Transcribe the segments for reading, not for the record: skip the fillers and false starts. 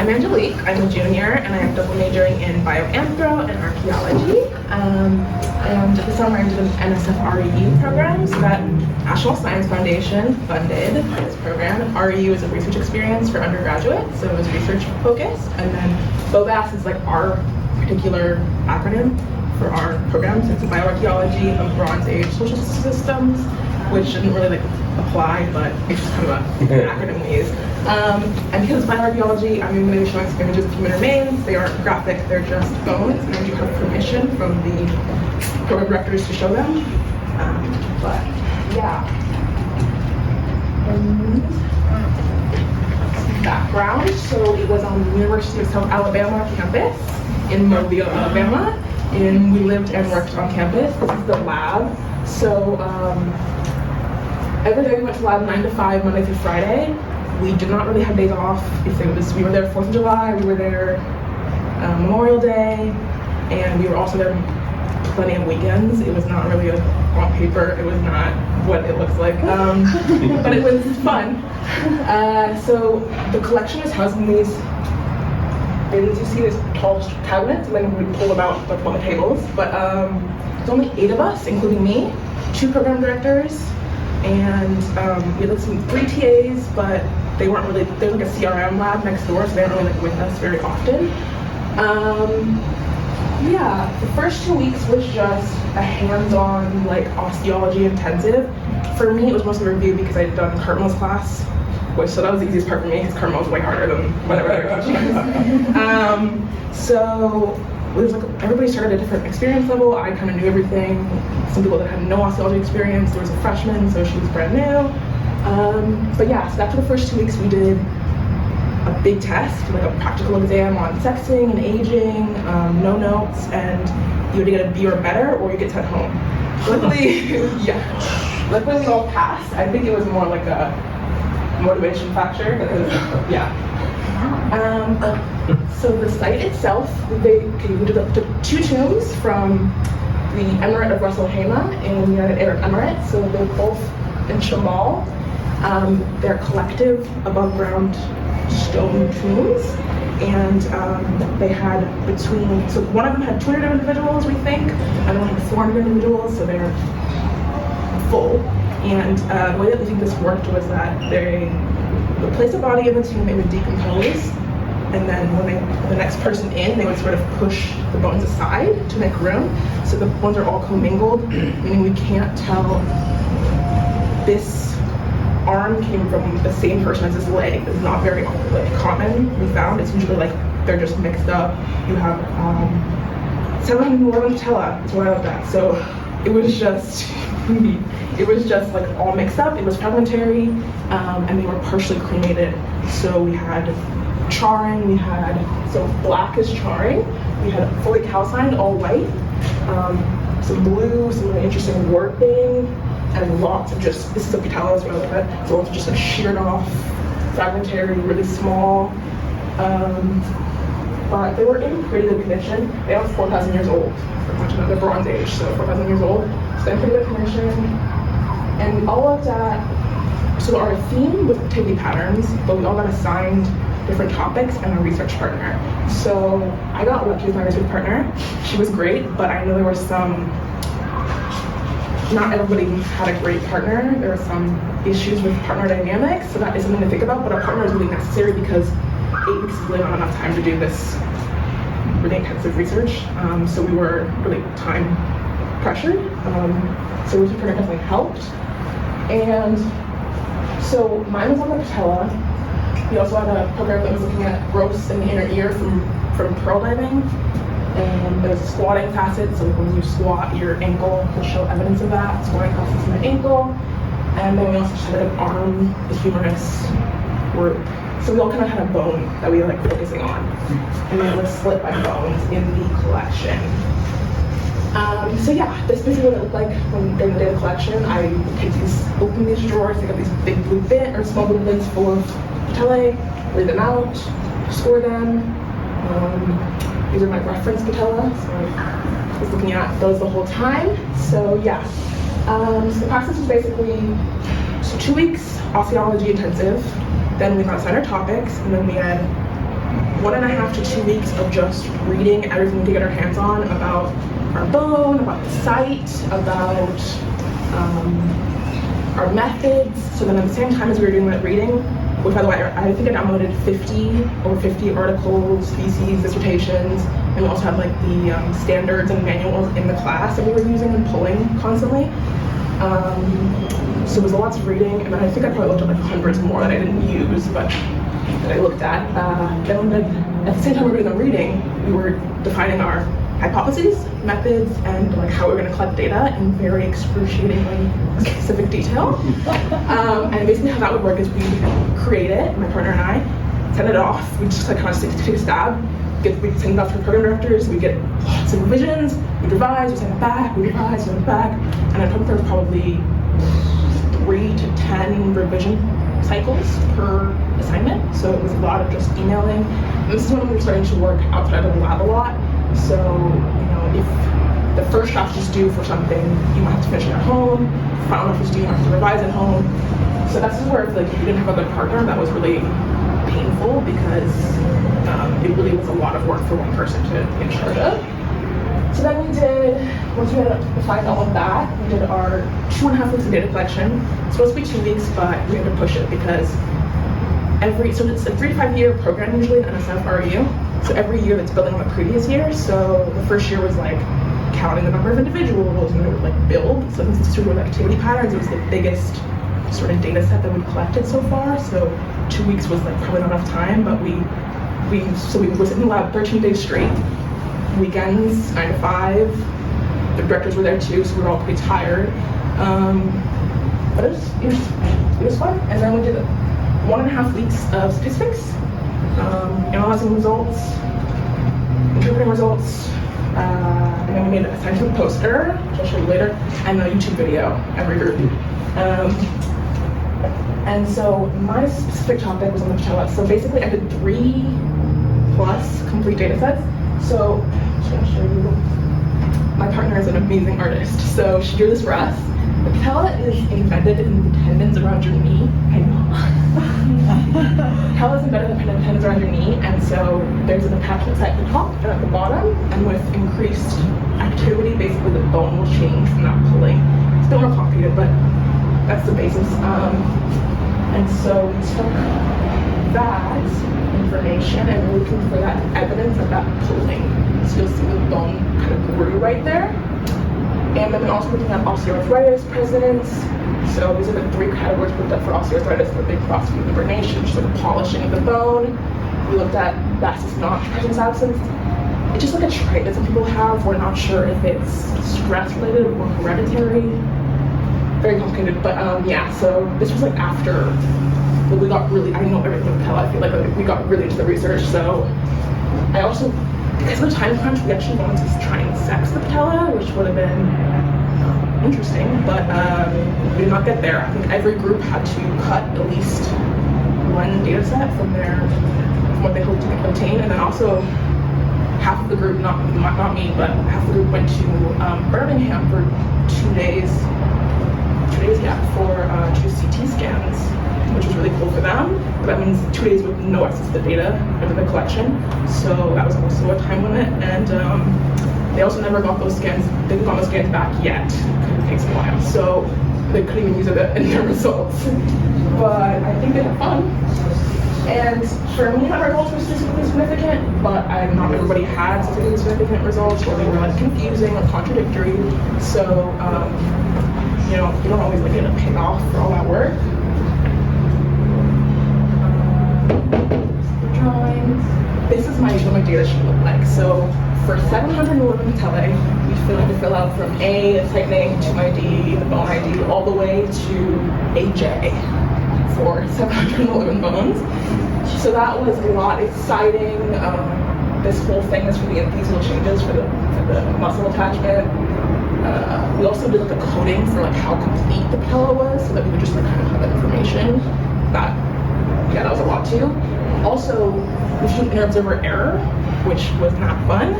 I'm Angelique. I'm a junior, and I am double majoring in bioanthro and archaeology. And this summer I did an NSF-REU program, so that National Science Foundation funded this program. REU is a research experience for undergraduates, so it was research focused. And then BOBAS is like our particular acronym for our program. So it's bioarchaeology of Bronze Age social systems, which didn't really apply, but it's just kind of an acronym we use. And because it's bioarchaeology, I'm going to be showing some images of human remains. They aren't graphic, they're just bones, and I do have permission from the program directors to show them. But yeah. Background, so it was on the University of South Alabama campus in Mobile, Alabama. And we lived and worked on campus. This is the lab. So every day we went to lab 9 to 5, Monday through Friday. We did not really have days off. We were there 4th of July, we were there Memorial Day, and we were also there plenty of weekends. It was not really on paper, it was not what it looks like, but it was fun. So the collection is housed in these, you see these tall cabinets, and then we pull them out on the tables. But there's only 8 of us, including me, 2 program directors, and we had 3 TAs, but they weren't really, there was like a CRM lab next door, so they weren't really with us very often. Yeah, the first 2 weeks was just a hands-on osteology intensive. For me, it was mostly review because I had done Cartmel's class, so that was the easiest part for me because Cartmel was way harder than whatever they were teaching. So it was everybody started at a different experience level. I kind of knew everything. Some people that had no osteology experience. There was a freshman, so she was brand new. But yeah, so after the first 2 weeks, we did a big test, a practical exam on sexing and aging, no notes, and you would get a B or better, or you get sent home. Luckily, yeah. Luckily, we all passed. I think it was more like a motivation factor because, yeah. So the site itself, we did up to 2 tombs from the Emirate of Ras Al Khaimah in the United Arab Emirates. So they're both in Shamal. They're collective above ground stone tombs, and they had so one of them had 200 individuals, we think, and one had 400 individuals, so they're full. And the way that we think this worked was that they would place a body in the tomb, it would decompose, and then when the next person in, they would sort of push the bones aside to make room. So the bones are all commingled, meaning we can't tell this arm came from the same person as this leg. It's not very common. We found it's usually they're just mixed up. You have 711 patella is what I looked at. So it was just all mixed up. It was fragmentary, and they were partially cremated. So we had charring. So black is charring. We had fully calcined, all white. Some blue, some really interesting warping, and lots of this is the patella as well, so lots of just sheared off, fragmentary, really small. But they were in pretty good condition. They are 4,000 years old. They're Bronze Age, so 4,000 years old. So they're in pretty good condition. And we all looked at, so our theme was activity patterns, but we all got assigned different topics and a research partner. So I got lucky with my research partner. She was great, but I know there were not everybody had a great partner. There were some issues with partner dynamics, so that is something to think about, but our partner is really necessary because 8 weeks is really not enough time to do this really intensive research. So we were really time pressured. So research partner definitely helped. And so mine was on the patella. We also had a program that was looking at growths in the inner ear from pearl diving. And there was a squatting facet, so when you squat, your ankle will show evidence of that, squatting facets in the ankle. And then we also had an arm, the humerus group. So we all kind of had a bone that we were focusing on. And then it was split by bones in the collection. So yeah, this is what it looked like when during the day of the collection. I would open these drawers, take out these big blue small blue bins full of patellae, lay them out, score them. These are my reference patella, so I was looking at those the whole time. So yeah, so the process was basically 2 weeks osteology intensive, then we got assigned our topics, and then we had 1.5 to 2 weeks of just reading everything we could get our hands on about our bone, about the site, about our methods. So then at the same time as we were doing that reading, which by the way, I think I downloaded over 50 articles, theses, dissertations, and we also had like the standards and manuals in the class that we were using and pulling constantly. So it was lots of reading, and then I think I probably looked at like hundreds more that I didn't use, but that I looked at. Then at the same time we were doing the reading, we were defining our hypotheses, methods, and like how we were going to collect data in very excruciatingly specific detail. And basically how that would work is we create it, my partner and I, send it off. We just like kind of take a stab. We'd send it off to the program directors. We get lots of revisions. We'd revise. We send it back. We revise. Send it back. And I think there was probably 3 to 10 revision cycles per assignment. So it was a lot of just emailing. And this is when we were starting to work outside of the lab a lot. So, you know, if the first draft is due for something, you might have to finish it at home. Final draft is due, you might have to revise at home. So that's where like if you didn't have a good partner, that was really painful because it really was a lot of work for one person to be in charge of. So then we did, once we had defined all of that, we did our 2.5 weeks of data collection. It's supposed to be 2 weeks, but we had to push it because so it's a 3 to 5 year program usually in NSF-REU. So every year that's building on the previous year. So the first year was like counting the number of individuals and it would like build. So this is sort of activity patterns. It was the biggest sort of data set that we've collected so far. So 2 weeks was like probably not enough time, but we were sitting in the lab 13 days straight. Weekends, 9 to 5. The directors were there too, so we were all pretty tired. But it was fun. And then we did 1.5 weeks of statistics. Analyzing results, interpreting results, and then we made a scientific poster, which I'll show you later, and a YouTube video every group. And so my specific topic was on the patella. So basically I did 3+ complete data sets. So I'll show you. My partner is an amazing artist, so she drew this for us. The patella is embedded in the tendons around your knee. I know. Patella is embedded in the tendons around your knee, and so there's an attachment site at the top and at the bottom, and with increased activity, basically the bone will change from that pulling. It's a bit more complicated, but that's the basis. And so we took that information and we're looking for that evidence of that pulling. So you'll see the bone kind of grew right there. And then we're also looking at osteoarthritis presence. So these are the 3 categories we looked at for osteoarthritis: the big proximal laburnation, which is like a polishing of the bone. We looked at vastus notch presence absence. It's just like a trait that some people have. We're not sure if it's stress related or hereditary. Very complicated, but yeah. So this was like after we got really. I know everything with patella. I feel like we got really into the research. So I also, because of the time crunch, we actually wanted to try and sex the patella, which would have been interesting, but we did not get there. I think every group had to cut at least 1 data set from what they hoped to obtain, and then also half of the group, not me, but half the group went to Birmingham for 2 days. 2 days, yeah, for to do CT scans, which was really cool for them. But that means 2 days with no access to the data or the collection. So that was also a time limit, and they also never got those scans. They got those scans back yet. It takes a while, so they couldn't even use it in their results. But I think they had fun. And for me, my results were statistically significant, but not everybody had statistically significant results, or they were like confusing or contradictory. So you know, you don't always get a payoff for all that work. Drawings. This is what my data sheet looked like. So for 711 patellae, we had to fill out from A, the site name, to ID, the bone ID, all the way to AJ for 711 bones. So that was a lot exciting. This whole thing is for the anesthesial changes for the muscle attachment. We also did like a coding for like how complete the patella was, so that we would just like kind of have that information. That was a lot too. Also, we should inter-observer error, which was not fun.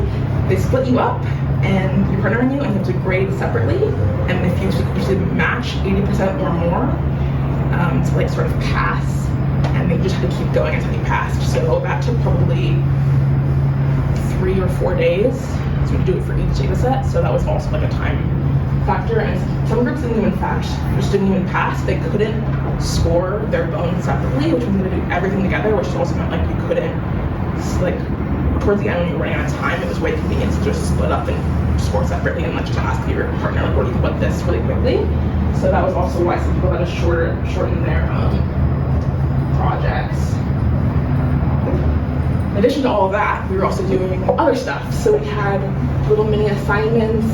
They split you up, and your partner and you have to grade separately. And if you should match 80% or more to like sort of pass and they just had to keep going until he passed. So that took probably 3 or 4 days. So we do it for each data set. So that was also like a time factor. And some groups didn't even pass. They couldn't score their bones separately, which means they had to do everything together, which also meant like you couldn't, like towards the end when you were running out of time, it was way convenient to just split up and score separately and like just ask your partner like, what do you think about this really quickly. So that was also why some people had to shorten their projects. In addition to all of that, we were also doing other stuff. So we had little mini assignments.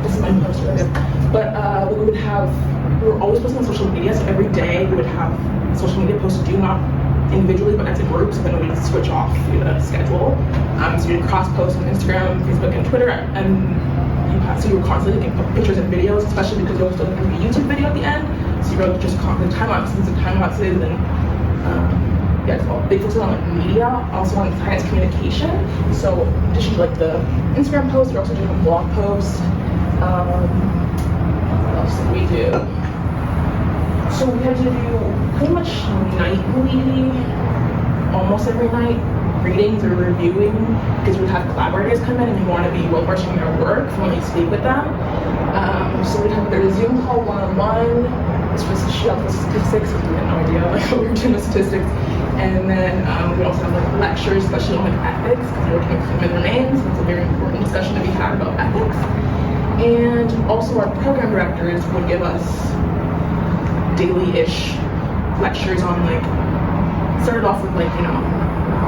This is my post earlier. But we were always posting on social media. So every day we would have social media posts due not individually, but as a group. So then we would switch off the schedule. So you would cross post on Instagram, Facebook, and Twitter. And so you were constantly taking pictures and videos, especially because there was still going to be a YouTube video at the end. So you wrote just constantly time lapses and time lapses and yeah, it's all big focus on like media, also on science communication. So in addition to like the Instagram posts, we're also doing a blog post. What else did we do? So we had to do pretty much nightly, almost every night, readings or reviewing, because we'd have collaborators come in and we want to be well-versed in their work when we speak with them. So we'd have their Zoom call one-on-one. This was a show for statistics, we had no idea like what we were doing with statistics. And then we also have like lectures, especially on like ethics, because we're looking at human remains. It's a very important discussion to be had about ethics. And also our program directors would give us daily-ish lectures on like, started off with like,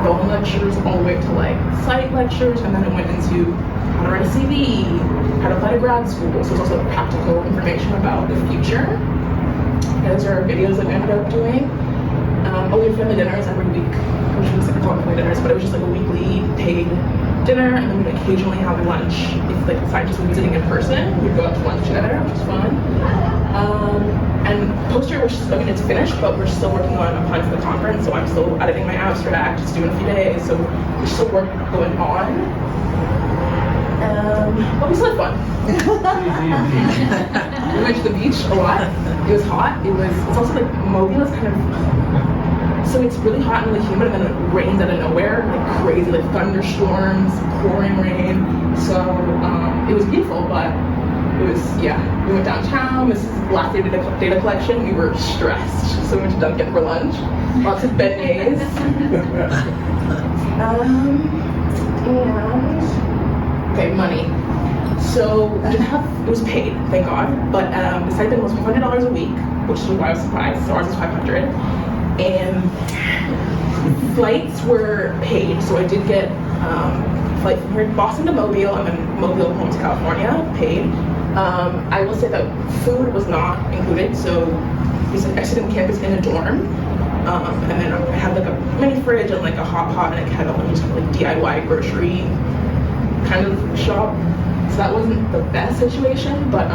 bone lectures all the way to like site lectures, and then it went into how to write a CV, how to apply to grad school. So it's also practical information about the future. And those are our videos that we ended up doing. We had family dinners every week. I shouldn't say call it family dinners, but it was just like a weekly paid dinner, and then we'd occasionally have lunch. If like the scientists were visiting in person, we'd go out to lunch together, which was fun. And poster, it's finished, but we're still working on applying for the conference, so I'm still editing my abstract, it's due in a few days, so there's still work going on. But we still had fun. We went to the beach a lot. It was hot. It's also like Mobile is kind of, so it's really hot and really humid, and then it rains out of nowhere, like crazy, like thunderstorms, pouring rain. So it was beautiful, but it was, yeah. We went downtown. This is the last day of data collection. We were stressed, so we went to Dunkin' for lunch. Lots of beignets. Okay, money. So it was paid, thank God, but the stipend was $500 a week, which is why I was surprised. So ours was $500, and flights were paid. So I did get flight from here, Boston to Mobile, and then Mobile home to California, paid. I will say that food was not included, so we exited in campus in a dorm, and then I had like a mini fridge and like a hot pot and a kettle, and just kind of like DIY grocery kind of shop. So that wasn't the best situation, but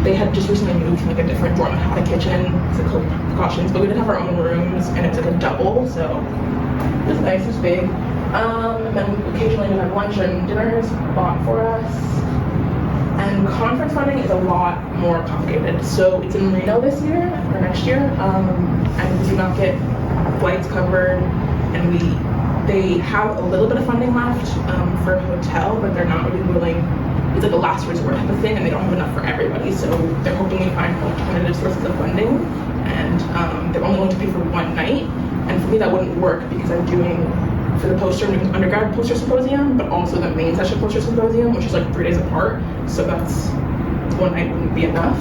they had just recently moved to like a different dorm and had a kitchen, so precautions, but we did have our own rooms, and it's like a double, so it was nice, it was big. And then occasionally we had lunch and dinners bought for us. And conference funding is a lot more complicated. So it's in Reno this year, or next year, and we do not get flights covered, and they have a little bit of funding left for a hotel, but they're not really willing, it's like a last resort type of thing, and they don't have enough for everybody, so they're hoping we find alternative sources of funding, and they're only willing to pay for one night, and for me that wouldn't work because I'm doing, for the poster, I'm doing undergrad poster symposium, but also the main session poster symposium, which is like 3 days apart, so that's, one night wouldn't be enough.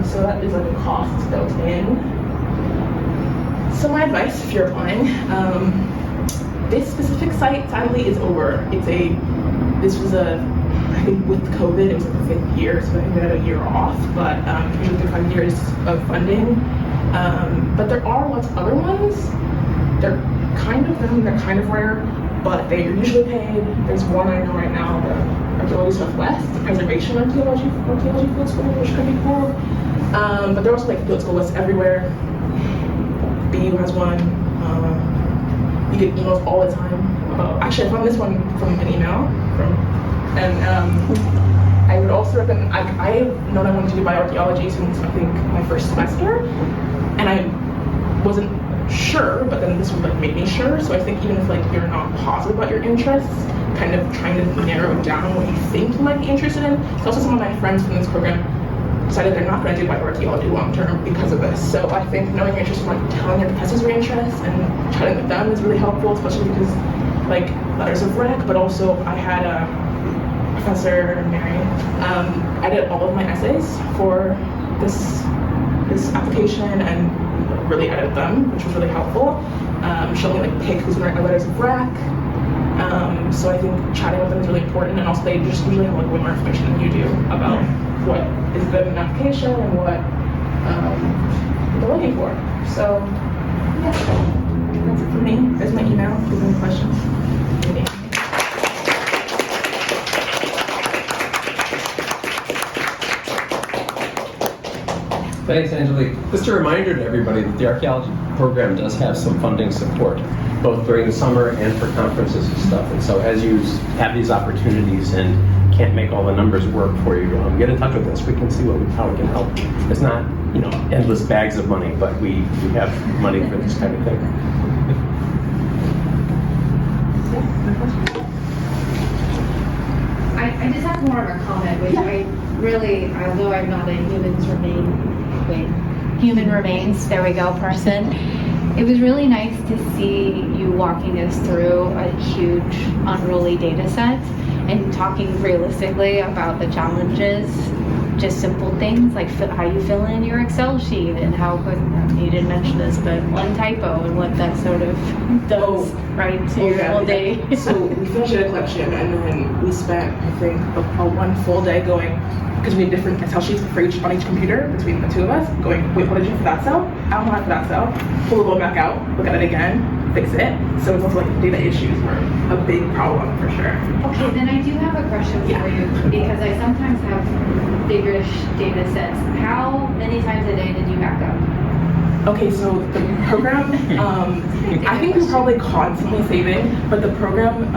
So that is like a cost built in. So my advice, if you're applying, this specific site sadly is over. I think with COVID, it was like the 5th year, so I think we had a year off, but usually 5 years of funding. But there are lots of other ones. They're kind of rare, but they are usually paid. There's one I know right now, the Archaeology Southwest, the Preservation Archaeology Field School, which could be cool. But there are also like field school lists everywhere. BU has one. You get emails all the time. Actually, I found this one from an email I would also recommend. I've known I wanted to do bioarchaeology since I think my first semester, and I wasn't sure, but then this would like make me sure. So I think even if like you're not positive about your interests, kind of trying to narrow down what you think you might be interested in. So also some of my friends from this program decided they're not going to do bioarchaeology long term because of this. So I think knowing your interests, like telling your professors your interests and chatting with them is really helpful, especially because like letters of rec, but also I had a Professor Mary edit all of my essays for this application and really edit them, which was really helpful. She let me like pick who's gonna write my letters of rec. So I think chatting with them is really important, and also they just usually have like way more information than you do about what is good in an application and what they're looking for. So yeah, that's it for me. There's my email. If you have any questions. Thanks, Angelique. Just a reminder to everybody that the archaeology program does have some funding support, both during the summer and for conferences and stuff. And so as you have these opportunities and can't make all the numbers work for you, get in touch with us. We can see how we can help. It's not, endless bags of money, but we have money for this kind of thing. I just have more of a comment, which I really, although I'm not a human remains, there we go, person. It was really nice to see you walking us through a huge unruly data set and talking realistically about the challenges, just simple things like how you fill in your Excel sheet and how quick, you didn't mention this, but one typo and what that sort of does to your whole day. So we finished data collection and then we spent, I think, a one full day going, because we had different Excel sheets on each computer between the two of us, going, wait, what did you do for that cell? I don't know how for that cell. Pull the load back out, look at it again, fix it. So it's also like data issues were a big problem for sure. Okay, then I do have a question for you, because I sometimes have biggish data sets. How many times a day did you back up? Okay, so the program, I think we're probably constantly saving, but the program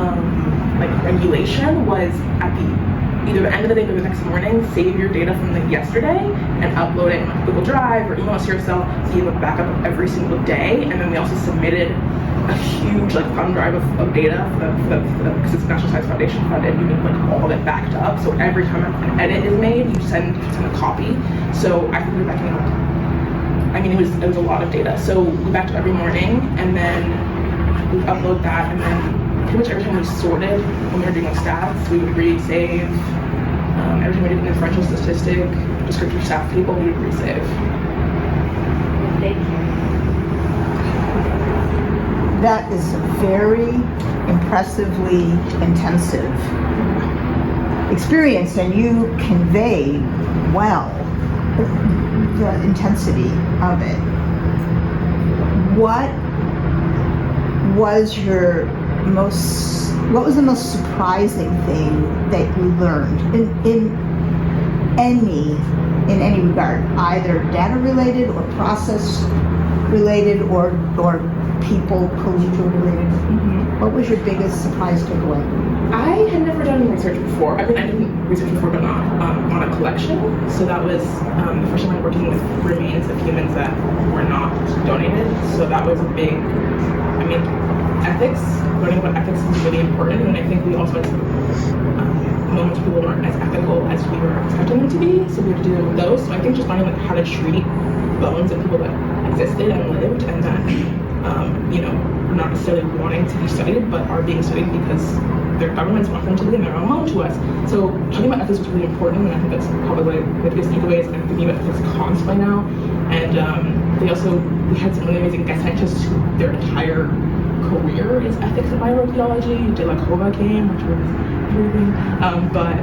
like regulation was at either the end of the day or the next morning, save your data from like yesterday and upload it in like Google Drive or email it to yourself, so you have a backup of every single day. And then we also submitted a huge like thumb drive of data because it's National Science Foundation funded. You need like all of it backed up. So every time an edit is made, you send a copy. So I think we were backing up. I mean, it was a lot of data. So we backed up every morning, and then we upload that, and then pretty much every time we sorted, when we were doing like stats, we would re-save. Every time we did an differential statistic, descriptive stat table, we would re-save. Thank you. That is a very impressively intensive experience, and you convey well the intensity of it. What was the most surprising thing that you learned in any regard, either data related or process related or people, collegial related? Mm-hmm. What was your biggest surprise takeaway? I had never done research before. I mean, I did research before, but not on a collection. So that was the first time I'm working with remains of humans that were not donated. So that was a big, ethics, learning about ethics is really important. And I think we also had some moments where people weren't as ethical as we were expecting them to be. So we had to deal with those. So I think just learning like how to treat bones of people that existed and lived and that, not necessarily wanting to be studied, but are being studied because their governments want them to be and they're unknown to us. So talking about ethics was really important, and I think that's probably the biggest takeaway is I'm thinking about ethics constantly now. And we had some really amazing guest scientists who their entire career is ethics and bioarchaeology. De La Cova came, which was amazing. But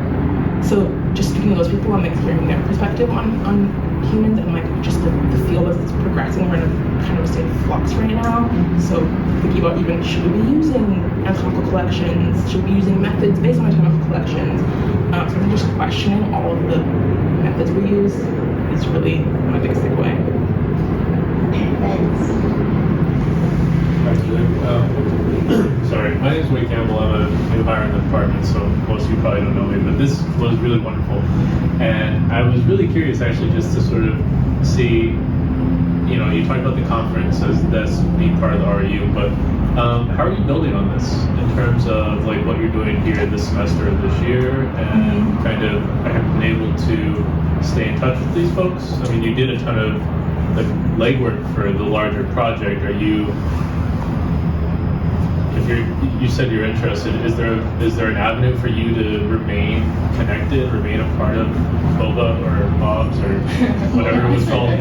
so just speaking to those people and like hearing their perspective on humans and like just the field as it's progressing, we're in a kind of a state of flux right now. So thinking about even should we be using anatomical collections, should we be using methods based on anatomical collections. So I think just questioning all of the methods we use is really my biggest takeaway. Thanks. Sorry, my name is Wade Campbell. I'm a new hire in the department, so most of you probably don't know me, but this was really wonderful. And I was really curious actually just to sort of see, you talked about the conference as this being part of the REU, but how are you building on this in terms of like what you're doing here this semester or this year, and kind of have been able to stay in touch with these folks? I mean, you did a ton of the legwork for the larger project. Are you, if you said you're interested, is there an avenue for you to remain connected, remain a part of BOBA or BOBS or whatever it was called?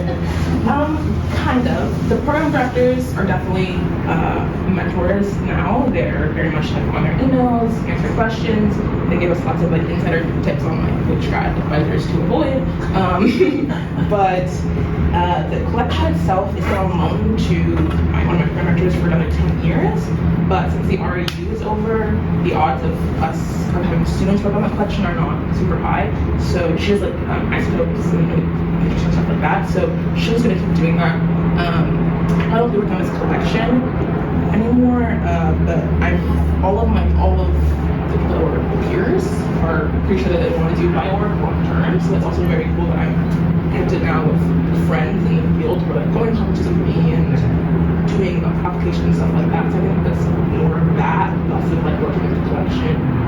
Kind of. The program directors are definitely mentors now. They're very much like on their emails, answer questions. They give us lots of like insider tips on like which grad advisors to avoid. But the collection itself is on loan to one of my program directors for another 10 years. But since the REU is over, the odds of us having students work on the collection are not super high. So she has like isotopes and stuff like that. So she's going to keep doing that. I don't work on this collection anymore. But all of the people that were peers are pretty sure that they want to do bioarch long term. So that's also very cool that I'm connected now with friends in the field who are like going to conferences with me and doing applications and stuff like that. So I think that's more of that, less of like working with the collection.